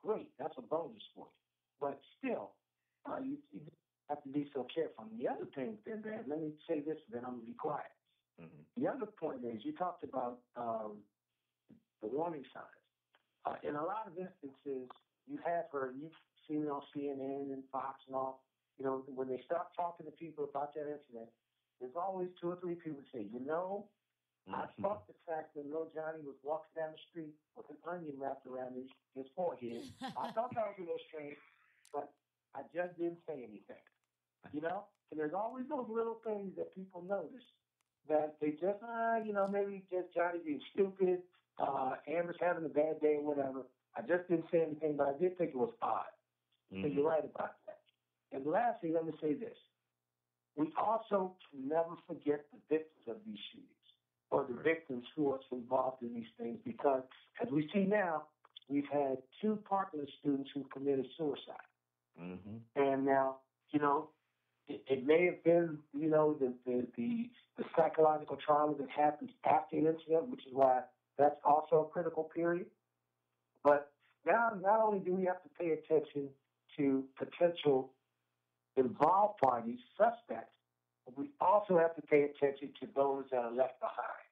great. That's a bonus for you. But still, you have to be so careful. And the other thing, then, let me say this, then I'm going to be quiet. Mm-hmm. The other point is you talked about the warning signs. In a lot of instances, you have heard, you've seen it on CNN and Fox and all, when they start talking to people about that incident, there's always 2 or 3 people who say, I thought the fact that little Johnny was walking down the street with an onion wrapped around his forehead. I thought that was a little strange, but I just didn't say anything. And there's always those little things that people notice that they just, maybe just Johnny being stupid, Amber's having a bad day or whatever. I just didn't say anything, but I did think it was odd. Mm-hmm. So you're right about that. And lastly, let me say this. We also can never forget the victims of these shootings or the victims who are involved in these things because, as we see now, we've had 2 Parkland students who committed suicide. Mm-hmm. And now, it may have been, the psychological trauma that happens after an incident, which is why that's also a critical period. But now, not only do we have to pay attention to potential involved parties, suspects, but we also have to pay attention to those that are left behind.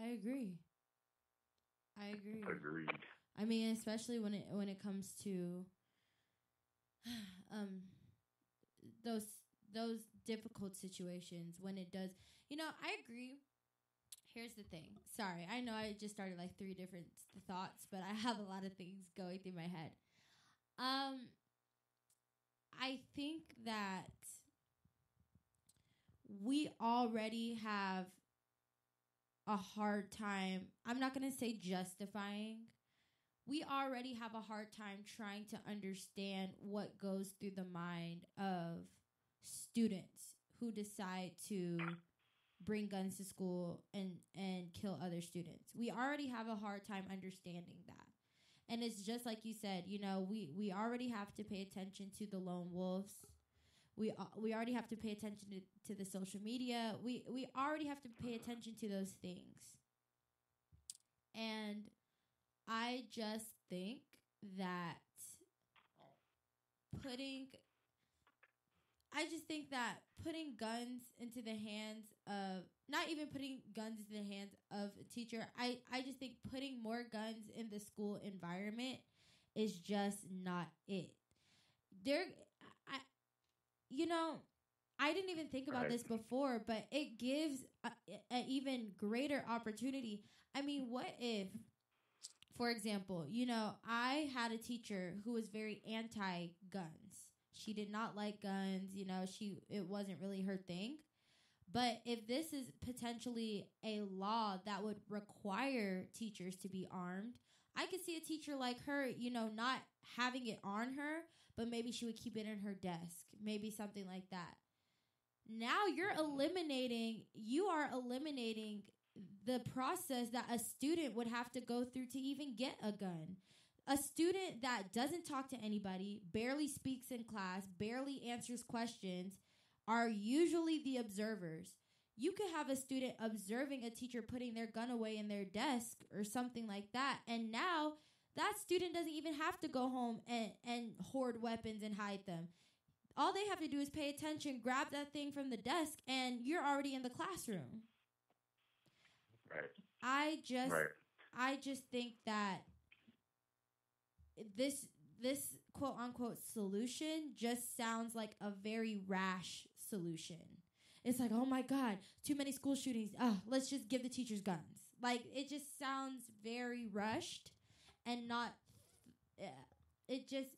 I agree. Agreed. I mean, especially when it comes to those difficult situations when it does. I agree. Here's the thing. Sorry, I know I just started like 3 different thoughts, but I have a lot of things going through my head. I think that we already have a hard time. I'm not going to say justifying. We already have a hard time trying to understand what goes through the mind of students who decide to bring guns to school and kill other students. We already have a hard time understanding that. And it's just like you said, we already have to pay attention to the lone wolves. We already have to pay attention to the social media. We already have to pay attention to those things. And I just think that putting guns into the hands of, not even putting guns into the hands of a teacher, I just think putting more guns in the school environment is just not it. I didn't even think about this before, but it gives an even greater opportunity. I mean, what if, for example, I had a teacher who was very anti-guns. She did not like guns, it wasn't really her thing. But if this is potentially a law that would require teachers to be armed, I could see a teacher like her, not having it on her, but maybe she would keep it in her desk, maybe something like that. Now you are eliminating the process that a student would have to go through to even get a gun. A student that doesn't talk to anybody, barely speaks in class, barely answers questions, are usually the observers. You could have a student observing a teacher putting their gun away in their desk or something like that. And now that student doesn't even have to go home and hoard weapons and hide them. All they have to do is pay attention, grab that thing from the desk, and you're already in the classroom. Right. I just think that this quote unquote solution just sounds like a very rash solution. It's like, oh my God, too many school shootings. Let's just give the teachers guns. Like, it just sounds very rushed and not. It just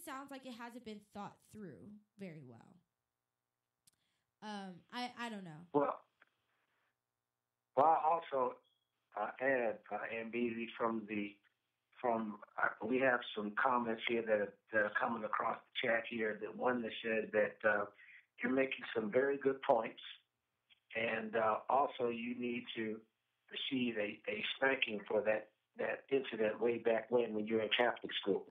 sounds like it hasn't been thought through very well. I don't know. Well, I also add, MBZ, we have some comments here that are coming across the chat here. The one that says that you're making some very good points, and also you need to receive a spanking for that incident way back when you were in Catholic school.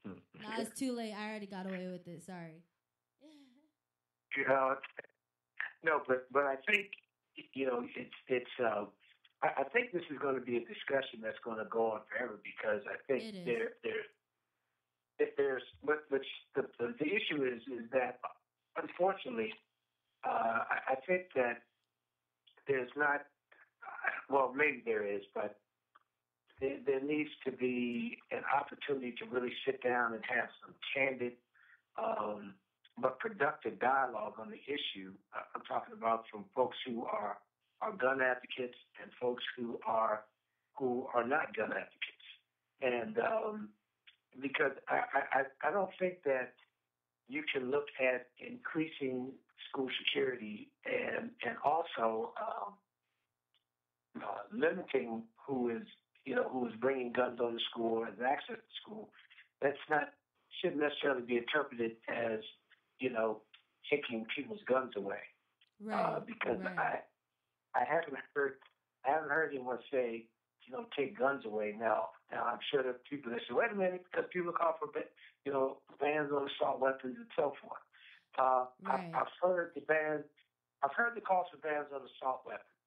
No, it's too late. I already got away with it. Sorry. No, but I think I think think this is going to be a discussion that's going to go on forever because I think the issue is that unfortunately, I think that there's not, well, maybe there is, but there needs to be an opportunity to really sit down and have some candid but productive dialogue on the issue. I'm talking about from folks who are gun advocates and folks who are not gun advocates. And because I don't think that you can look at increasing school security and also limiting who is bringing guns on the school and access to school. That's not shouldn't necessarily be interpreted as taking people's guns away. Right. Because right. I haven't heard anyone say take guns away. Now I'm sure there are people that say, wait a minute, because people call for bans on assault weapons and so forth. Right. I've heard the calls for bans on assault weapons,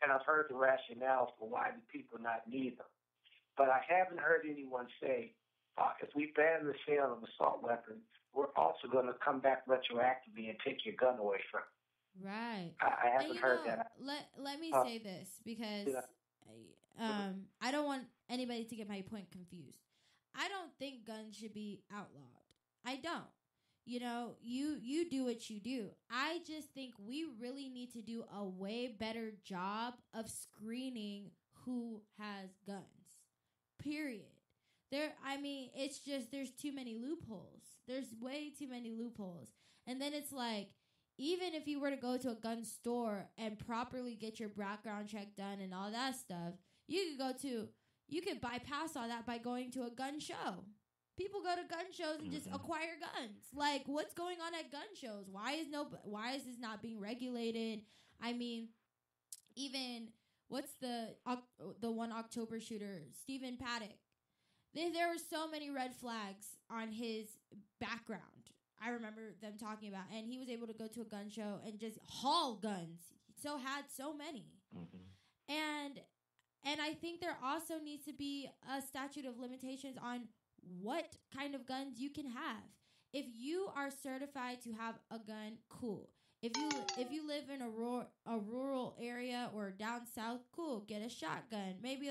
and I've heard the rationale for why the people not need them. But I haven't heard anyone say, if we ban the sale of assault weapons, we're also going to come back retroactively and take your gun away from you. Right. I haven't heard that. Let me say this because I don't want anybody to get my point confused. I don't think guns should be outlawed. I don't. You do what you do. I just think we really need to do a way better job of screening who has guns. Period. It's just there's too many loopholes. There's way too many loopholes. And then it's like, even if you were to go to a gun store and properly get your background check done and all that stuff, you could bypass all that by going to a gun show. People go to gun shows and just acquire guns. Like, what's going on at gun shows? Why is this not being regulated? Even what's the one October shooter, Stephen Paddock? There were so many red flags on his background. I remember them talking about, and he was able to go to a gun show and just haul guns. Had so many. Mm-hmm. And I think there also needs to be a statute of limitations on what kind of guns you can have. If you are certified to have a gun, cool. If you live in a rural area or down south, cool. Get a shotgun, maybe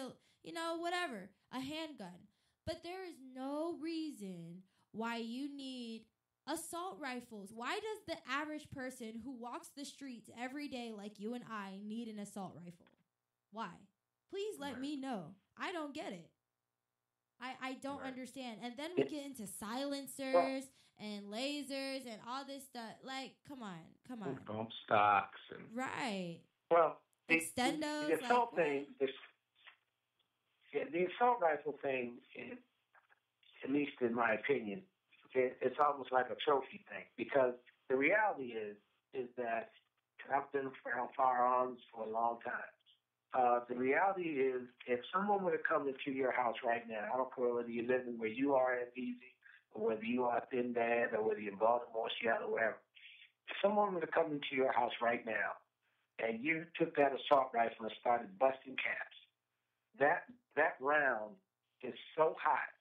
whatever, a handgun. But there is no reason why you need assault rifles. Why does the average person who walks the streets every day like you and I need an assault rifle? Why? Please let me know. I don't get it. I don't understand. And then we get into silencers and lasers and all this stuff. Like, come on. Bump stocks and right. Well, extendos. The assault thing. The assault rifle thing, at least in my opinion, it's almost like a trophy thing because the reality is that I've been around firearms for a long time. The reality is, if someone were to come into your house right now, I don't care whether you're living where you are in Easy, or whether you are in Dad, or whether you're in Baltimore, Seattle, wherever. If someone were to come into your house right now, and you took that assault rifle and started busting caps, that round is so hot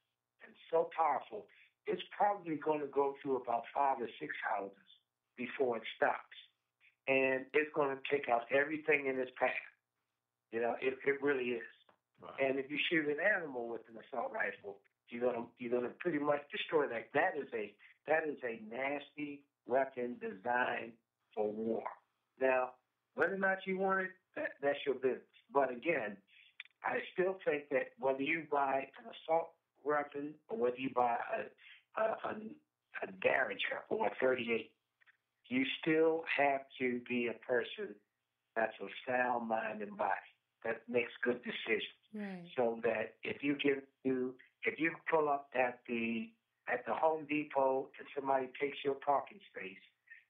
and so powerful, it's probably going to go through about 5 or 6 houses before it stops, and it's going to take out everything in its path. It really is. Right. And if you shoot an animal with an assault rifle, you're gonna pretty much destroy that. That is a nasty weapon designed for war. Now, whether or not you want it, that's your business. But again, I still think that whether you buy an assault weapon or whether you buy a Derringer or a 38, you still have to be a person that's of sound mind and body that makes good decisions. Right. So that if you pull up at the Home Depot and somebody takes your parking space,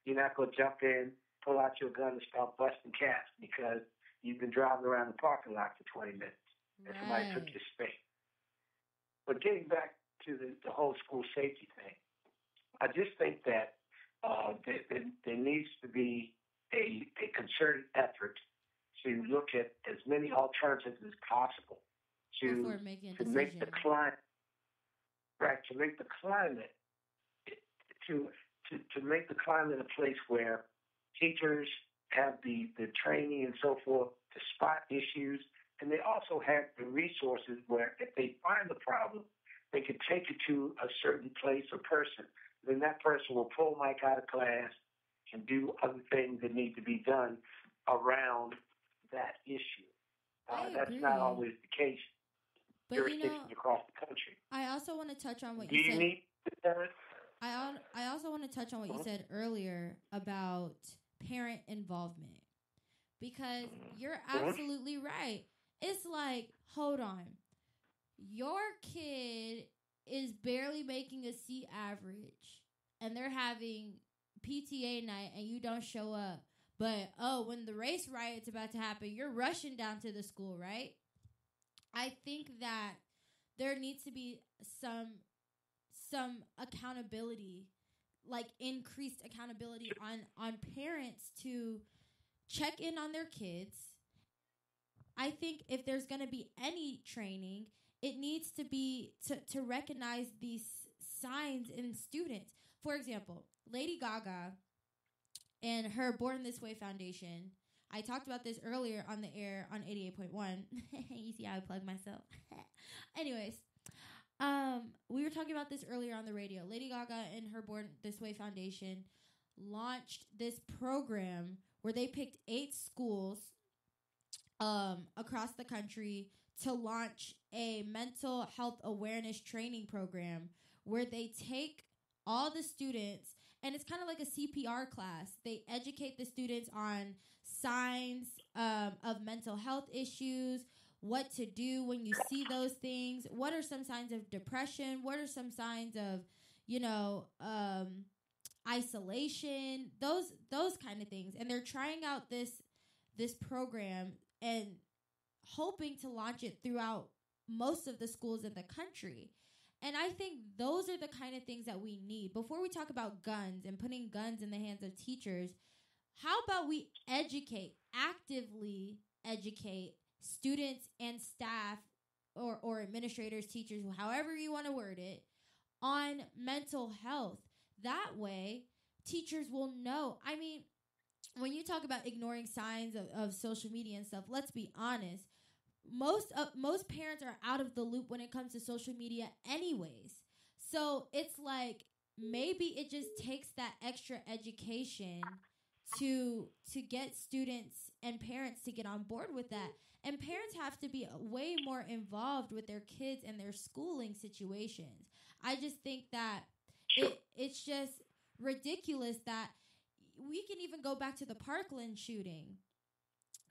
you're not going to jump in, pull out your gun, and start busting caps because you've been driving around the parking lot for 20 minutes and somebody took your space. But getting back to the whole school safety thing, I just think that there needs to be a concerted effort to look at as many alternatives as possible to make the climate to make the climate to make the climate a place where teachers have the training and so forth to spot issues, and they also have the resources where if they find the problem, they can take it to a certain place or person. Then that person will pull Mike out of class and do other things that need to be done around that issue. That's not always the case. But jurisdictions across the country. I also want to touch on what you said. I also want to touch on what you said earlier about parent involvement, because you're absolutely right. It's like, hold on, your kid is barely making a C average, and they're having PTA night, and you don't show up. But when the race riot's about to happen, you're rushing down to the school, right? I think that there needs to be some accountability, like increased accountability on parents to check in on their kids. I think if there's going to be any training, it needs to be to recognize these signs in students. For example, Lady Gaga and her Born This Way Foundation. I talked about this earlier on the air on 88.1. You see how I plug myself. Anyways, we were talking about this earlier on the radio. Lady Gaga and her Born This Way Foundation launched this program where they picked 8 schools across the country to launch a mental health awareness training program where they take all the students, and it's kind of like a CPR class. They educate the students on signs of mental health issues, what to do when you see those things, what are some signs of depression, what are some signs of, isolation, those kind of things. And they're trying out this program and hoping to launch it throughout most of the schools in the country. And I think those are the kind of things that we need. Before we talk about guns and putting guns in the hands of teachers, how about we actively educate students and staff or administrators, teachers, however you want to word it, on mental health. That way, teachers will know. I mean, when you talk about ignoring signs of social media and stuff, let's be honest. Most parents are out of the loop when it comes to social media anyways. So it's like maybe it just takes that extra education to get students and parents to get on board with that. And parents have to be way more involved with their kids and their schooling situations. I just think that it's just ridiculous that we can even go back to the Parkland shooting.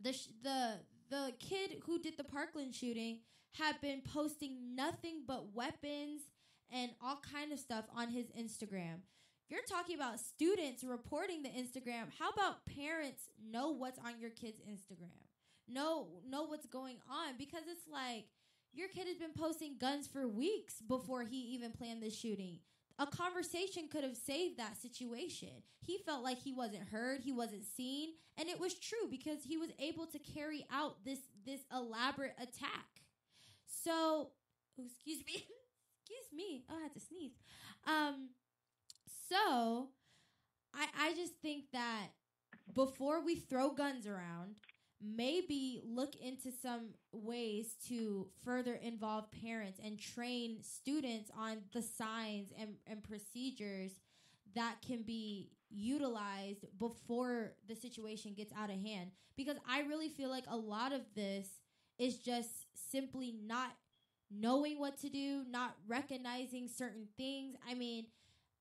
The kid who did the Parkland shooting had been posting nothing but weapons and all kind of stuff on his Instagram. You're talking about students reporting the Instagram. How about parents know what's on your kid's Instagram? Know what's going on, because it's like your kid has been posting guns for weeks before he even planned this shooting. A conversation could have saved that situation. He felt like he wasn't heard, he wasn't seen, and it was true because he was able to carry out this elaborate attack. So, excuse me. Oh, I had to sneeze. So, I just think that before we throw guns around, maybe look into some ways to further involve parents and train students on the signs and procedures that can be utilized before the situation gets out of hand. Because I really feel like a lot of this is just simply not knowing what to do, not recognizing certain things. I mean,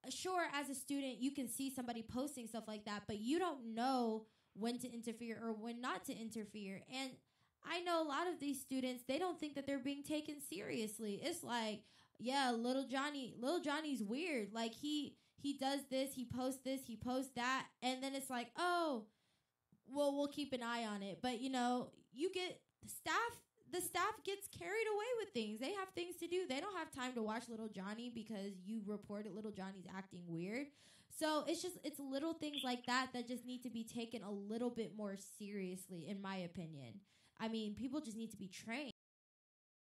sure, as a student, you can see somebody posting stuff like that, but you don't know when to interfere or when not to interfere. And I know a lot of these students, they don't think that they're being taken seriously. It's like, yeah, little Johnny's weird. Like he does this, he posts that, and then it's like, oh, well, we'll keep an eye on it. But you get the the staff gets carried away with things. They have things to do. They don't have time to watch Little Johnny because you reported Little Johnny's acting weird. So it's little things like that just need to be taken a little bit more seriously, in my opinion. I mean, people just need to be trained.